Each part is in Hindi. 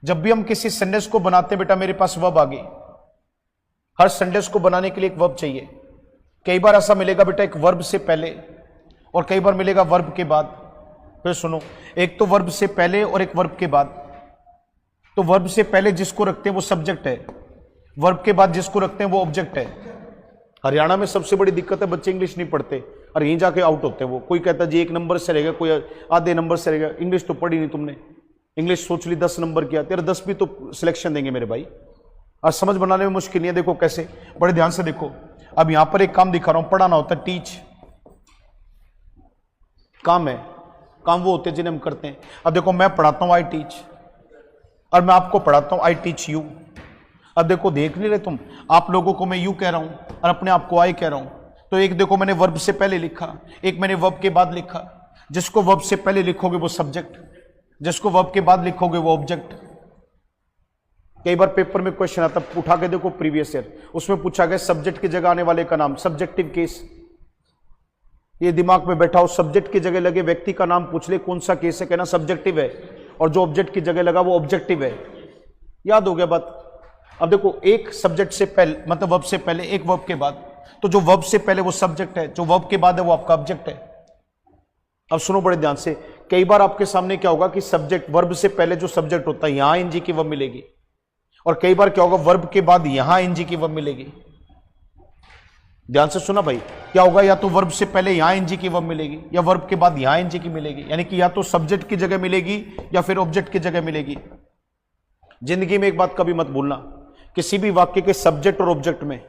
जब भी हम किसी सेंटेंस को बनाते हैं बेटा मेरे पास वर्ब आ गई। हर सेंटेंस को बनाने के लिए एक वर्ब चाहिए। कई बार ऐसा मिलेगा बेटा एक वर्ब से पहले और कई बार मिलेगा वर्ब के बाद। फिर सुनो, एक तो वर्ब से पहले और एक वर्ब के बाद। तो वर्ब से पहले जिसको रखते हैं वो सब्जेक्ट है, वर्ब के बाद जिसको रखते हैं वो ऑब्जेक्ट है। हरियाणा में सबसे बड़ी दिक्कत है बच्चे इंग्लिश नहीं पढ़ते और यहीं जाके आउट होते हैं। वो कोई कहता है जी 1 नंबर से रहेगा, कोई आधे नंबर से रहेगा। इंग्लिश तो पढ़ी नहीं तुमने, इंग्लिश सोच ली 10 नंबर किया, तेरा 10 भी तो सिलेक्शन देंगे मेरे भाई। और समझ बनाने में मुश्किल नहीं है। देखो कैसे, बड़े ध्यान से देखो। अब यहां पर एक काम दिखा रहा हूं, पढ़ाना होता है, टीच काम है, काम वो होते हैं जिन्हें हम करते हैं। अब देखो मैं पढ़ाता हूं आई टीच, और मैं आपको पढ़ाता हूं आई टीच यू। अब देखो देख नहीं रहे तुम, आप लोगों को मैं यू कह रहा हूं और अपने आप को आई कह रहा हूं। तो एक देखो मैंने वर्ब से पहले लिखा, एक मैंने वर्ब के बाद लिखा। जिसको वर्ब से पहले लिखोगे वो सब्जेक्ट, जिसको वर्ब के बाद लिखोगे वो ऑब्जेक्ट। कई बार पेपर में क्वेश्चन आता, उठा के देखो प्रीवियस ईयर, उसमें पूछा गया सब्जेक्ट की जगह आने वाले का नाम, सब्जेक्टिव केस। ये दिमाग में बैठा हो, सब्जेक्ट की जगह लगे व्यक्ति का नाम पूछ ले कौन सा केस है, कहना सब्जेक्टिव है, और जो ऑब्जेक्ट की जगह लगा वो ऑब्जेक्टिव है। याद हो गया बात। अब देखो एक सब्जेक्ट से पहले मतलब वर्ब से पहले, एक वर्ब के बाद। तो जो वर्ब से पहले वो सब्जेक्ट है, जो वर्ब के बाद है वो आपका ऑब्जेक्ट है। अब सुनो बड़े ध्यान से, कई बार आपके सामने क्या होगा कि सब्जेक्ट वर्ब से पहले जो सब्जेक्ट होता है यहां एनजी की वर्ब मिलेगी, और कई बार क्या होगा वर्ब के बाद यहां एनजी की वर्ब मिलेगी। ध्यान से सुना भाई, क्या होगा, या तो वर्ब से पहले यहां एनजी की वर्ब मिलेगी या वर्ब के बाद यहां एनजी की मिलेगी। यानी कि या तो सब्जेक्ट की जगह मिलेगी या फिर ऑब्जेक्ट की जगह मिलेगी। जिंदगी में एक बात कभी मत भूलना, किसी भी वाक्य के सब्जेक्ट और ऑब्जेक्ट में,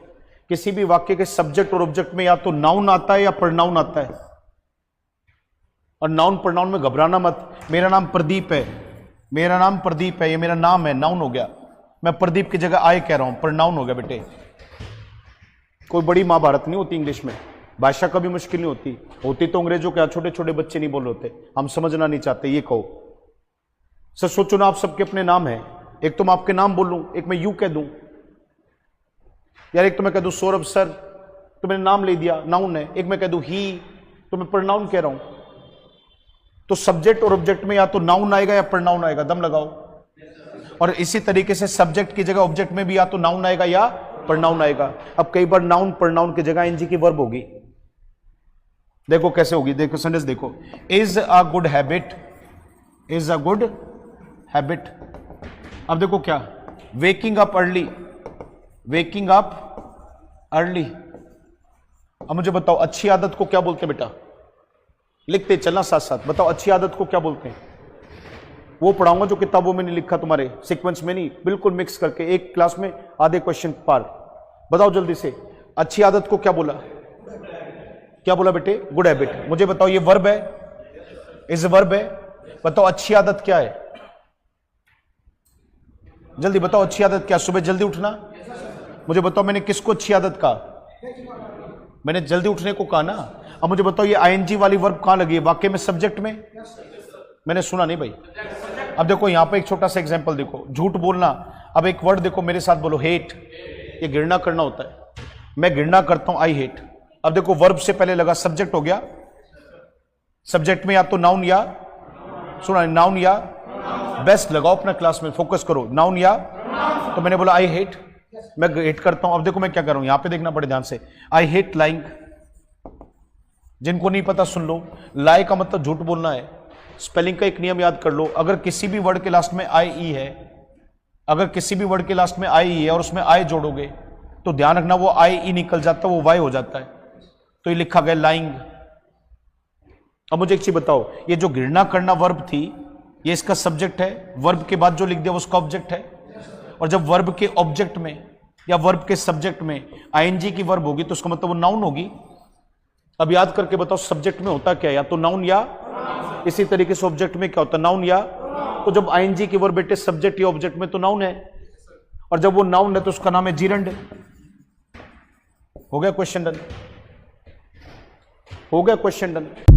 किसी भी वाक्य के सब्जेक्ट और ऑब्जेक्ट में या तो नाउन आता है या प्रोनाउन आता है। और नाउन प्रोनाउन में घबराना मत। मेरा नाम प्रदीप है, मेरा नाम प्रदीप है, ये मेरा नाम है, नाउन हो गया। मैं प्रदीप की जगह आए कह रहा हूं, प्रोनाउन हो गया बेटे। कोई बड़ी महाभारत नहीं होती इंग्लिश में, भाषा कभी मुश्किल नहीं होती। होती तो अंग्रेजों के छोटे छोटे बच्चे नहीं बोल होते, हम समझना नहीं चाहते। ये कहो सर, सोचो ना आप सबके अपने नाम है, एक तो मैं आपके नाम बोलूं, एक मैं यू कह दूं यार, एक तो मैं कह दूं सौरभ सर, तो मैंने नाम ले दिया, नाउन है। एक मैं कह दूं ही, तो मैं प्रोनाउन कह रहा हूं। तो सब्जेक्ट और ऑब्जेक्ट में या तो नाउन आएगा या प्रोनाउन आएगा, दम लगाओ। और इसी तरीके से सब्जेक्ट की जगह ऑब्जेक्ट में भी या तो नाउन आएगा या प्रोनाउन आएगा। अब कई बार नाउन प्रोनाउन की जगह एनजी की वर्ब होगी। देखो कैसे होगी, देखो सेंटेंस देखो, is a good habit, is a good habit. अब देखो क्या, waking up early, waking up early. अब मुझे बताओ अच्छी आदत को क्या बोलते हैं बेटा, लिखते चलना साथ साथ, बताओ अच्छी आदत को क्या बोलते हैं। वो पढ़ाऊंगा जो किताबों में नहीं लिखा, तुम्हारे सीक्वेंस में नहीं, बिल्कुल मिक्स करके एक क्लास में आधे क्वेश्चन पार। बताओ जल्दी से, अच्छी आदत को क्या बोला, क्या बोला बेटे, गुड हैबिट। मुझे बताओ ये वर्ब है, इज वर्ब है, बताओ अच्छी आदत क्या है, जल्दी बताओ अच्छी आदत क्या, सुबह जल्दी उठना। मुझे बताओ मैंने किसको अच्छी आदत कहा, मैंने जल्दी उठने को कहा ना। अब मुझे बताओ ये आईएनजी वाली वर्ब कहां लगी है, वाक्य में, सब्जेक्ट में, मैंने सुना नहीं भाई। अब देखो यहां पे एक छोटा सा एग्जांपल देखो, झूठ बोलना। अब एक वर्ड देखो मेरे साथ बोलो, हेट, ये घृणा करना होता है, मैं घृणा करता हूं, आई हेट। अब देखो वर्ब से पहले लगा सब्जेक्ट हो गया, सब्जेक्ट में या तो नाउन या, सुना, नाउन या, बेस्ट लगाओ अपना क्लास में, फोकस करो, नाउन या, तो मैंने बोला आई हेट, मैं हेट करता हूं। अब देखो मैं क्या कर रहा हूं, यहां पे देखना बड़े ध्यान से, आई हेट लाइंग। जिनको नहीं पता सुन लो, लाई का मतलब झूठ बोलना है। स्पेलिंग का एक नियम याद कर लो, अगर किसी भी वर्ड के लास्ट में आई ई है, अगर किसी भी वर्ड के लास्ट में आई ई है और उसमें आई जोड़ोगे तो ध्यान रखना वो आई ई निकल जाता है, वो वाई हो जाता है। तो ये लिखा गया लाइंग। अब मुझे एक चीज बताओ, ये जो घृणा करना वर्ब थी, ये इसका सब्जेक्ट है, वर्ब के बाद जो लिख दिया उसका ऑब्जेक्ट है। और जब वर्ब के ऑब्जेक्ट में या वर्ब के सब्जेक्ट में आईएनजी की वर्ब होगी तो उसका मतलब वो नाउन होगी। अब याद करके बताओ सब्जेक्ट में होता क्या, या तो नाउन या, इसी तरीके से ऑब्जेक्ट में क्या होता है, नाउन या। तो जब आईएनजी की वर्ब बेटे सब्जेक्ट या ऑब्जेक्ट में तो नाउन है, और जब वो नाउन है तो उसका नाम है जीरंड। हो गया क्वेश्चन डन, हो गया क्वेश्चन डन।